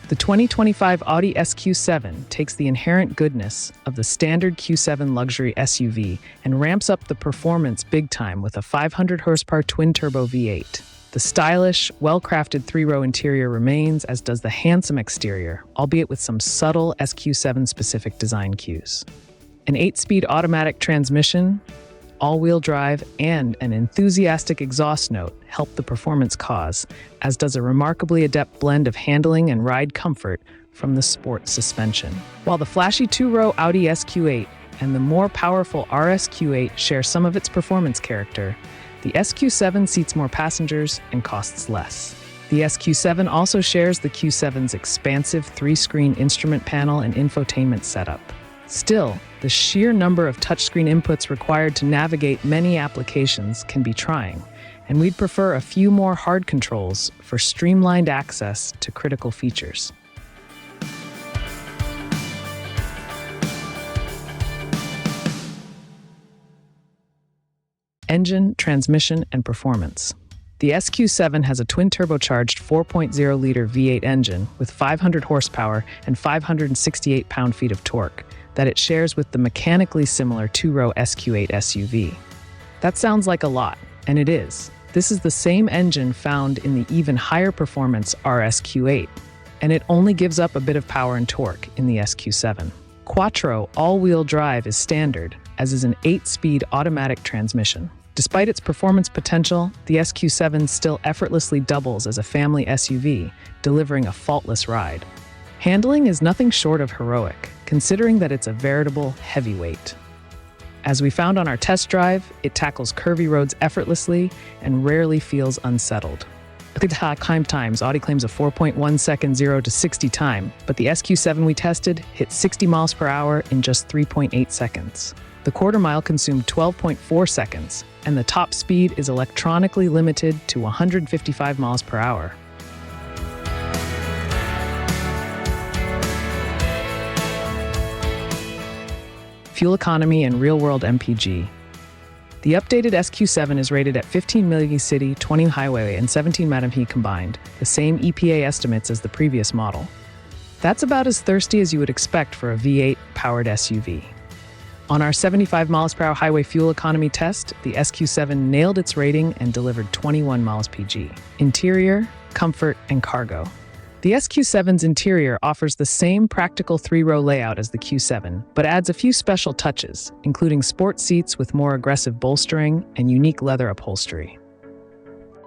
The 2025 Audi SQ7 takes the inherent goodness of the standard Q7 luxury SUV and ramps up the performance big time with a 500 horsepower twin-turbo V8. The stylish, well-crafted three-row interior remains, as does the handsome exterior, albeit with some subtle SQ7-specific design cues. An 8-speed automatic transmission, all-wheel drive, and an enthusiastic exhaust note help the performance cause, as does a remarkably adept blend of handling and ride comfort from the sport suspension. While the flashy two-row Audi SQ8 and the more powerful SQ8 share some of its performance character, the SQ7 seats more passengers and costs less. The SQ7 also shares the Q7's expansive 3-screen instrument panel and infotainment setup. Still, the sheer number of touchscreen inputs required to navigate many applications can be trying, and we'd prefer a few more hard controls for streamlined access to critical features. Engine, transmission, and performance. The SQ7 has a twin-turbocharged 4.0-liter V8 engine with 500 horsepower and 568 pound-feet of torque that it shares with the mechanically similar two-row SQ8 SUV. That sounds like a lot, and it is. This is the same engine found in the even higher performance SQ8, and it only gives up a bit of power and torque in the SQ7. Quattro all-wheel drive is standard, as is an 8-speed automatic transmission. Despite its performance potential, the SQ7 still effortlessly doubles as a family SUV, delivering a faultless ride. Handling is nothing short of heroic, considering that it's a veritable heavyweight. As we found on our test drive, it tackles curvy roads effortlessly and rarely feels unsettled. At climb times, Audi claims a 4.1 second 0 to 60 time, but the SQ7 we tested hit 60 miles per hour in just 3.8 seconds. The quarter mile consumed 12.4 seconds, and the top speed is electronically limited to 155 miles per hour. Fuel economy and real-world MPG. The updated SQ7 is rated at 15 milli city, 20 highway, and 17 mpg combined, the same EPA estimates as the previous model. That's about as thirsty as you would expect for a V8-powered SUV. On our 75 miles per hour highway fuel economy test, the SQ7 nailed its rating and delivered 21 miles PG. Interior, comfort, and cargo. The SQ7's interior offers the same practical three-row layout as the Q7, but adds a few special touches, including sport seats with more aggressive bolstering and unique leather upholstery.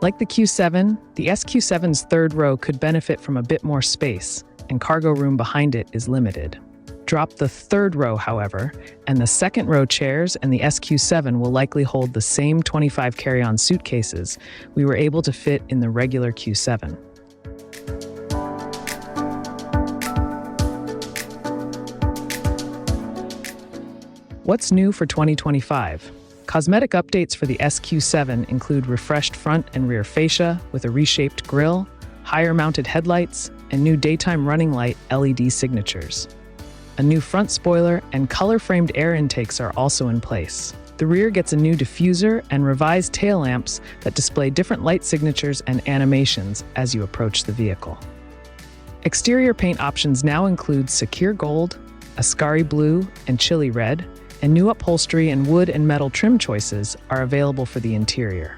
Like the Q7, the SQ7's third row could benefit from a bit more space, and cargo room behind it is limited. Drop the third row, however, and the second row chairs and the SQ7 will likely hold the same 25 carry-on suitcases we were able to fit in the regular Q7. What's new for 2025? Cosmetic updates for the SQ7 include refreshed front and rear fascia with a reshaped grille, higher mounted headlights, and new daytime running light LED signatures. A new front spoiler and color-framed air intakes are also in place. The rear gets a new diffuser and revised tail lamps that display different light signatures and animations as you approach the vehicle. Exterior paint options now include Secure Gold, Ascari Blue, and Chili Red, and new upholstery and wood and metal trim choices are available for the interior.